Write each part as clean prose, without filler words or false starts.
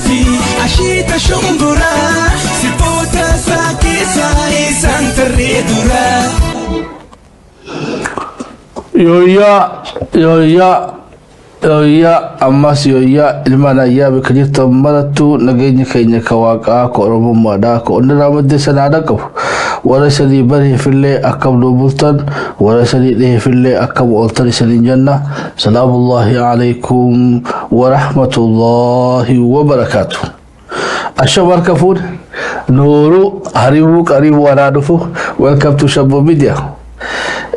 في عشيت شمبرا سبوتا ساكي ساي سانتريدورا يويا أماس يويا المانا يا بكجير تمرتو نجيني كيني كواقع كورمو مادا كون رامد سنادكو ورسا لي بره في اللي أكب نوبلتن ورسا لي في اللي أكب أولتن سنين جنة سلام الله عليكم ورحمة الله وبركاته الشبار كفور نورو هريبو قريب ورادفو welcome to Shabbo Media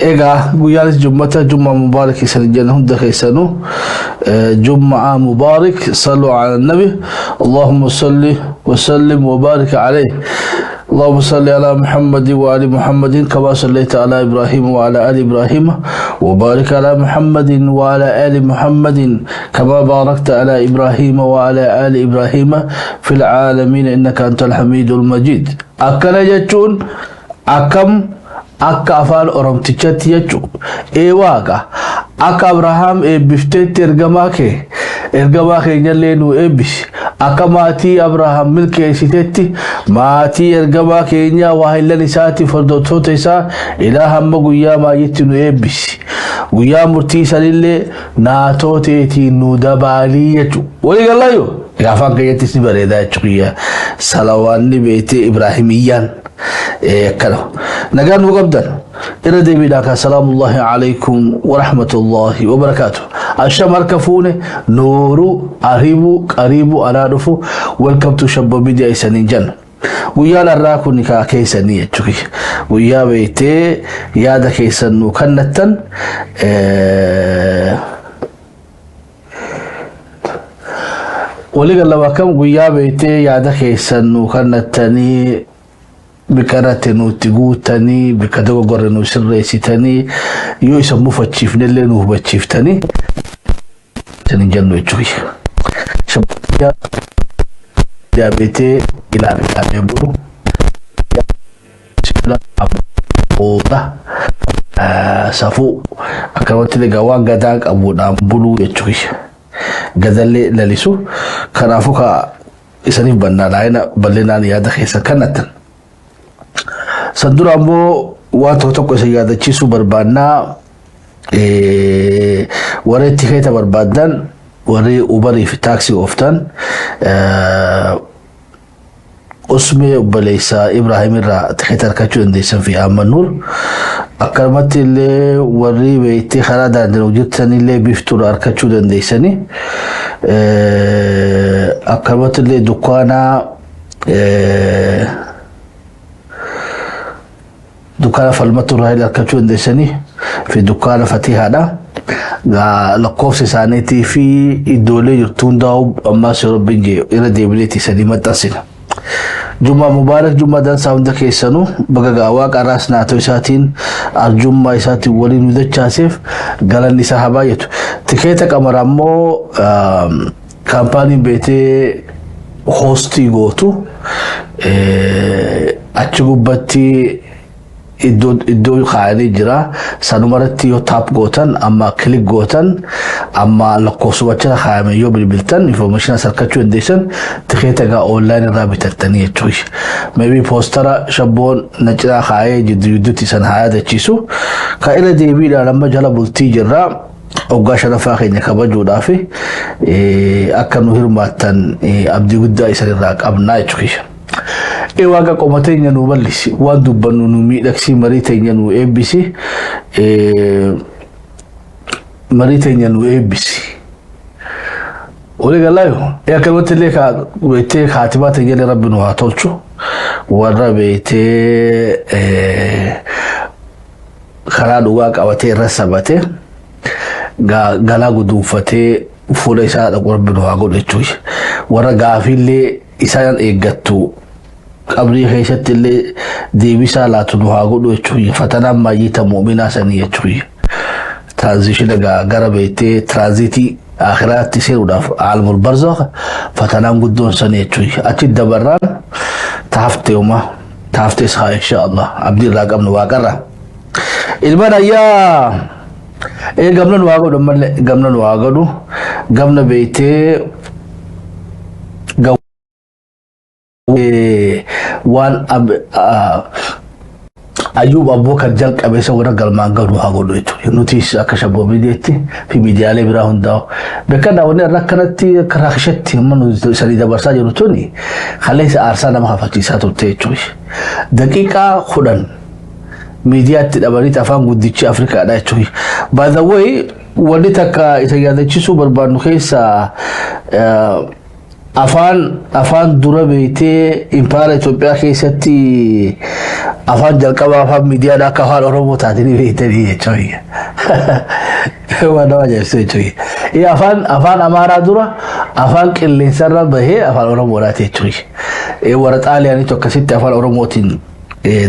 إيجا قيالس جمعة مبارك سنجنا هم دخيسانو جمعة مبارك صلوا على النبي اللهم صل وسلم وبارك عليه اللهم صل على محمد وآل محمد كما صليت على إبراهيم وعلى آل إبراهيم وبارك على محمد وعلى آل محمد كما باركت على إبراهيم وعلى آل إبراهيم في العالمين إنك أنت الحميد المجيد أكل يجون أكم akka afaan oromtichatti jechu waaqa akka abrahaam eebbifteetti ergamaa keenyallee nu eebbisi akka maatii abrahaam milkeessiteetti maatii ergamaa keenya waahillan isaatti hordoftoota isaa ilaa hamma guyyaa maayyitti nu eebbisi guyyaa murtii sanillee naatooteetiin nu dabaalii jechu walii gallaayyo afaan keenyattis ni bareedaa jechu guyyaa salawaanni beetee ibraahimiyyaan كلام نجان وقبضا إلى ديبيداك السلام الله عليكم ورحمة الله وبركاته الشمر كفونة نورو قريبو أرادفو welcome to Shabbo Media إسانين جن ويا الراكو نكا كيسانية تشوكي ويا بيتي يادا كيسانو كنتن ولقال لواكم ويا بيتي يادا كيسانو كنتني بكرة نوتيغوتني بكدو غورنو سريسيتني يو يسمو فتشيف نلنو بتشيفتني سنجنو يجوي شبيا جابتي الى بيبو سبلا اودا سافو اكروت لي غوا غداك ابو دامبلو يجوي غدلي لليسو كرافوكا اسني بنا لاينا بلنا يادا خيسا كنتن سندرا مو واتو توكو سيادة تشيسو بربانا وري تيكيتا بربادان وري أوبري في تاكسي أوفتان اسمي بليسا إبراهيم الرا تيكيتا ركاتشو انديسان في آمان نور أكرمت اللي وري بيتي خرادا عندنا وجدتاني اللي بيفتور أركاتشو انديساني أكرمت اللي دكانا دكان فالمتو راي لكاتشو انديساني في دكان فتيحة دا لقوف سانيتي في إدولي يرتون داو أما سيرب بنجي إلى ديبليتي سليمة تاسنا جمعة مبارك جمعة دان ساوند كيسانو بغا واق أراس ناتو إساتين الجمعة إساتي ولي ندى تشاسف غالان نسا حبايتو تكيتك أمرامو كامباني بيتي هوستي غوتو أتشغو باتي iddoo qaali jira sanumaratti yoo tap gootan amma click gootan amma lakkoofsumachana qaame yoo bilbiltan information sarkachuu dandeessan tikeeta online irraa bitattanii jechuudha maybe postara shabboon nacira qaayee jidduutti san haadachiisu ka ila deebiidhaan amma jala bultii jirra oggaa sharafaa keenya kabajuudhaaf akka nu hirmaattan abdii guddaa isanirraa qabnaa jechuudha waaqa qomateenya nu bal'isi waan dubbannu nu miidhagsii marii teenya nu eebbisi marii teenya nu eebbisi walii galaayo akkamatti illee beektee kaatimaa teenya rabbi nu haa tolchu warra beektee karaa dhugaa qabatee irra sabatee galaa guduunfatee fuula isaa dhaqu rabbi nu haa godhu jechuudha warra gaafiillee isaan eeggattu qabrii keessatti illee deebisaa laatu nu haa godhu jechuudha fatanaan maayyita mu'minaa sanii jechuudha transition gara beektee transitii akhiraatti seeruudhaaf aalmul barzakh fatanaan guddoon sanii jechuudha achi dabarraan taaftee isaa insha Allah abdii irraa qabnu waaqarra ilmaan ayyaa gamna nu haa godhu malee gamna nu haa godhu gamna beektee وان أيوب أبو بكر جلك أبي سوى رجل ما قالوا هقولوا إتو نوتيس أكشبوا ميديتي في ميديا اللي براهن داو بكذا وني ركنتي كراخشتي من سريدا برساج نتوني خليس أرسانا ما فتي ساتو تيجوش دقيقة خدان ميديا تدبري تفهم قديش أفريقيا ده تشوي by the way وليتك إذا جاد تشوف بربان خيسا afaan dura beeytee impaara Itoophiyaa keessatti afaan jalqaba afaan miidiyaadhaa akka afaan Oromoo taatanii beeytanii jechuudha. Waan nama ajaa'ibsiisu jechuudha. Afaan Amaaraa dura afaan qilleensarra bahee afaan Oromoodhaati jechuudha. Warra Xaaliyaaniitu akkasitti afaan Oromootiin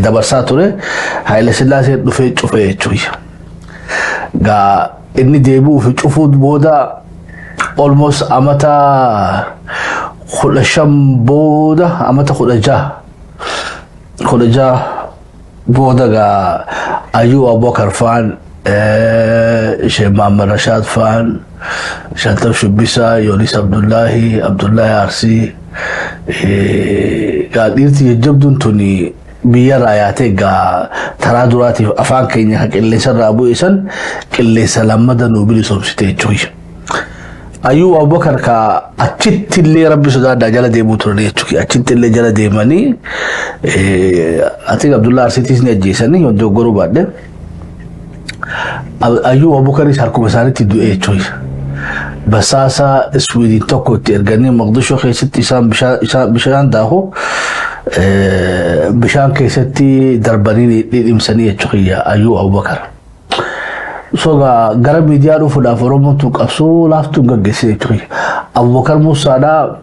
dabarsaa ture Haayile Sillaaseen dhufee cufee jechuudha. Gaa inni deebi'uuf cufuun booda almost amata خلشم بودا أمتا خلجا بودا غا أيو أبو بكر فان شيخ محمد رشاد فان شانتو شبيسا يونس عبد الله عرسي قال إرتي يجبدون توني بيا راياتي غا ترادوراتي أفان كيني حق اللي سر أبو إسان اللي سلامدا نوبلي سومسيتي جوي أيوب أبو بكر كا أشيت اللي ربي سودان دجالة ديمو ترني أشوكي أشيت اللي جالة ديماني أتيك عبد الله أرسيتيس نجيساني يوندو غرو بعدين أيوب أبو بكر يساركو بساني تدو أشوي بساسا سويدين توكو تيرغاني مقدشو خيست إسام بشان داهو بشان كيستي درباني لإمسانية أشوكي أيوب أبو بكر soga gara media do fuda foromo tu kapso laftu gagese tri Abubakar Musa da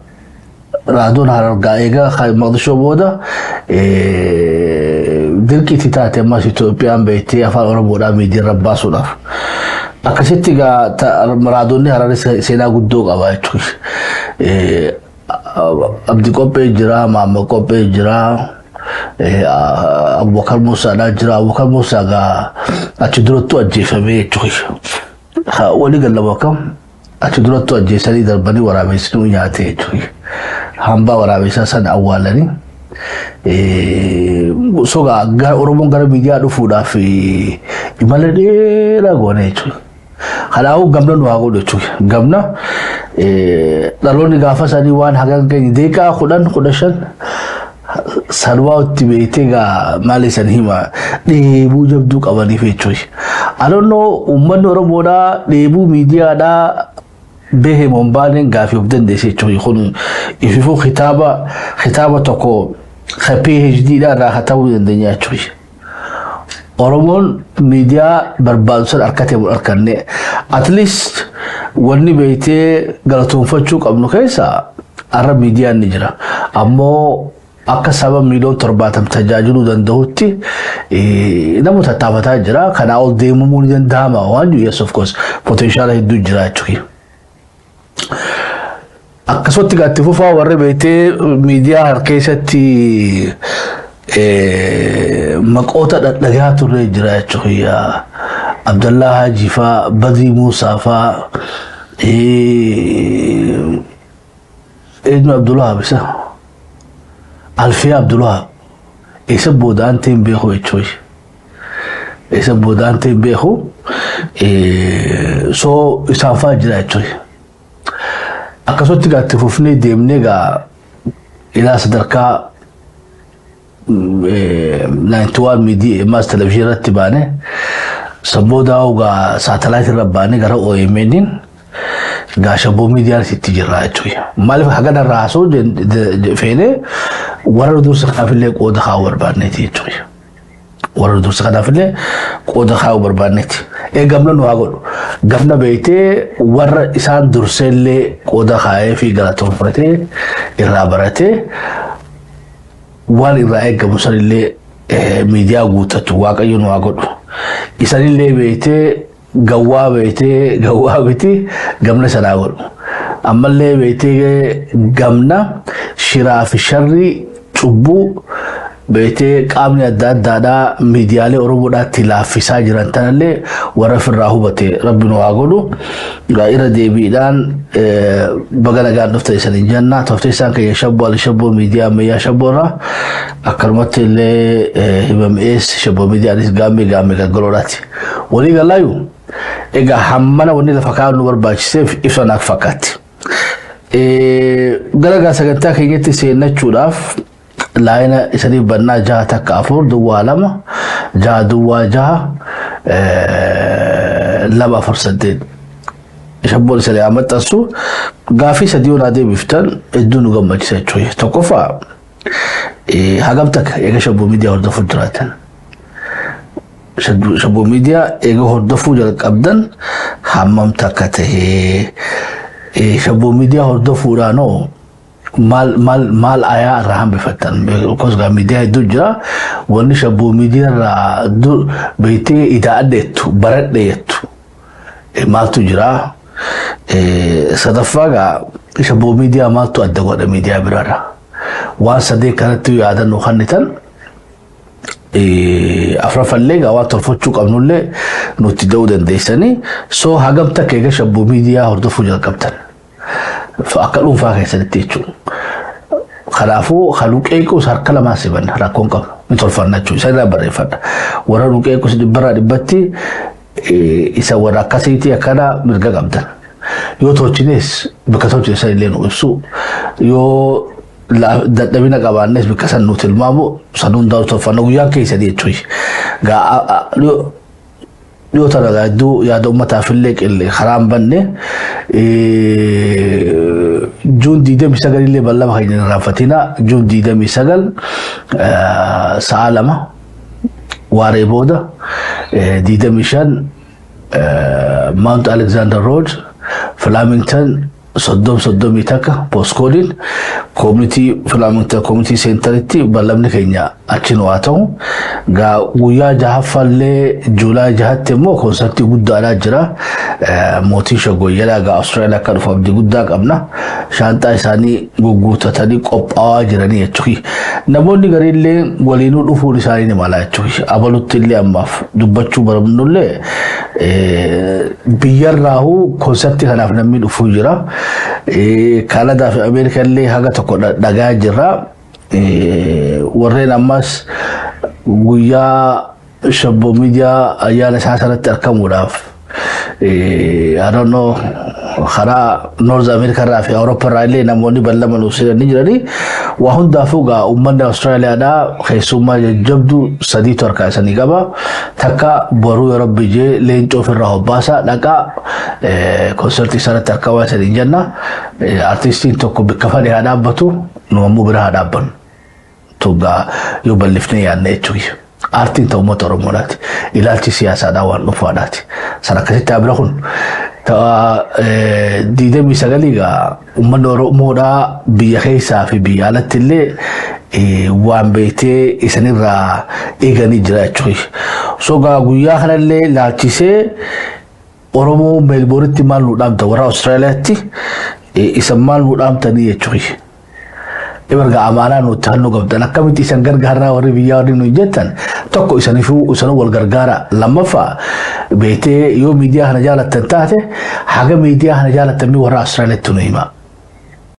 radon harar gaega khay maqdisho boda dilki titate mas Ethiopia beyti afal oromo da media rabbasu da akasiti ga radon ni harar sena guddo qaba tri abdi qope jira mamma qope jira Abubakar Musa da jira Abubakar Musa ga أتدرتوا الجيفمية تخيش ولي قال لبكم أتدرتوا الجيساني دربني ورابيسنو ياتي تخيش هامبا ورابيسا سن أولاني سوغا أورومون غير ميديا دفودا في إمالدي لا غوني تخيش خلاو غمنا نواغو تخيش غمنا لالوني غافا ساني وان حقا كي ديكا خدشان Salwa tibete ga mali sanhima debu jabdu kabani fechoy I don't know umman Oromo da debu media da behe mombanen gafi obden de sechoy khun ififu khitaba toko PhD da ra khatawu denya choy Oromo media barbadusar arkate arkanne at least wani beete galaton fachu qabnu kaysa arab media nijra ammo akka sabab miliyon torbatam tajaajiluu danda'utti namoota taaphataa jira kana ol deemamuu ni danda'ama waan yes of course potential hedduu jira jechuudha akkasumatti gaatti fufaa warri beetee miidiyaa harkeessatti maqoota dhadhagaa turre jira jechuudha Abdullah Haji faa Badri Musa faa ابن عبد الله بس ألفي عبد الله يسبوا دانتين بيخو يتشوي يسبوا دانتين بيخو سو يسافا جرا يتشوي أكاسوتي قاعد تفوفني ديمني قا إلى صدركا ناينتوال ميدي ماس تلفزيون رتبانه سبوا داو قا ساتلايت رباني قرا أو يمينين غاشبو ميديا سيتي جرا يتشوي مالف حاجة الراسو فينه ورا دور سقافله قود خاور بانيتي يتشوي ورا دور سقافله قود خاور بانيتي قبل نواقول قبل بيته ورا إنسان درسله قود خايف في غلطون فرته إرابرته والرأي قبل سريله ميديا قوتة واقع ينواقول إنسان اللي بيته جوا بيتي قمنا سناول أما اللي بيتي قمنا شراف الشري تبو beetee qaamni adda addaadhaa miidiyaalee Oromoodhaatti laaffisaa jiran tanallee warra ofirraa hubate Rabbiin waa godhu irra deebiidhaan baga nagaan dhuftan isaniin jenna toftee isaan kayya shabboo miidiyaa ammayyaa shabboorraa akkanumatti illee himamees shabboo miidiyaanis gaammee gaggaloodhaati walii galaayu egaa hammana wanni lafa kaa'an nu barbaachiseef ibsan akka fakkaatti. Garagaa sagantaa keenyatti seenachuudhaaf laayina isanii bannaa 6 takka 4 duwwaa 2 6 duwwaa 6 2 4 8 shabboon isanii amaxxansu gaafii sadii onaa deebiftan hedduu nu gammachiisa jechuudha. Tokkoffaa hagam takka eega shabboo miidiyaa hordofuu jiraatan. Shabboo miidiyaa eega hordofuu jalqabdan hammam takka tahee shabboo miidiyaa hordofuudhaanoo maal ayaa irraa hambifatan kosgaa miidiyaa hedduu jira wanni shabboo miidiyaa irraa beeytee idaadheettu baradheettu maaltu jira sadaffaagaa shabboo miidiyaa maaltu adda godha miidiyaa biraarra waan sadee kanatti yaadannoo kannitan afrafallee waan tolfachuu qabnullee nuti da'uu dandeessanii soo hagam takka eega shabboo miidiyaa hordofuu jalqabtan akka dhuunfaa keessatti jechuudha. Kanaafuu haluqeequs harka lamaa siban rakkoon qabu ni tolfanna jechuudha isa irraa barreeffadha warra luqeequs dhibbarraa dhibbatti isa warra akkasiitii akkana mirga qabdan yoo tolchines bakka tolchines illee nu ibsu yoo dadhabina qabaannes bakka san nu tilmaamu san hundaa tolfanna guyyaan keessatti jechuudha. Yoo tana hedduu yaada uummataafillee karaan banne Juun 29 illee ballama keenya hin raaffatina Juun 29 sa'a 2 waaree booda 25 Mount Alexander Road Flamington soddom takka postcodin community Flamington community centeritti ballamni keenya achin waa ta'u gaa guyyaa jahaffallee Juulaay 6tti immoo konsertii guddaadhaa jira mootii Shaggooyyadhaa gaa Austraaliyaa akka dhufu abdii guddaa qabna shaanxaa isaanii gugguutatanii qophaa'aa jiranii jechuudha. Namoonni gariillee waliinuu dhufuun isaanii ni mala jechuudha. Abalutti illee ammaaf dubbachuu barbaannullee biyyarraahuu konsertii kanaaf namni dhufuu jira. Kaanadaa fi Ameerikaa illee haga tokko dhagaa jira. Warreen ammas guyyaa shabboo miidiyaa ayyaana isaa sanatti argamuudhaaf I don't know khara North America irraa fi Europe irraa illee namoonni ballama nu seenanii jiranii waa hundaafuu gaa uummanni Austraaliyaadhaa keessummaa jajjabduu sadiitu harkaa isanii qaba takka boruu yoo rabbi jee leencoo ofirraa hobbaasa dhaqaa konsertii sanatti argamaa isanii jenna artistiin tokko bakka fadhii haa dhaabbatu nu ammoo bira haa dhaabbannu tugaa yoo bal'ifnee yaadne jechuudha. Artiin ta'u uummata Oromoodhaati. Ilaalchi siyaasaadhaa waan dhufaadhaati. Sana akkasitti abira kun diidamii sagaliigaa uummanni Oromoodhaa biyya keessaa fi biyya alatti illee waan beektee isanirraa eeganii jira jechuudha. So guyyaa kanallee laalchisee Oromoo Meelboornitti maal nu dhaamta warra Austraaliyaatti isan maal nu dhaamtanii jechuudha. Ibarga amaanaa nuti hannu qabdan akkamitti isan gargaaraa warri biyyaa warri nu jettan tokko isaniifuu isan wal gargaara lammaffaa beektee yoo miidiyaa kana jaalattan taate haga miidiyaa kana jaalattan warra Austraaliyaatti nu hima.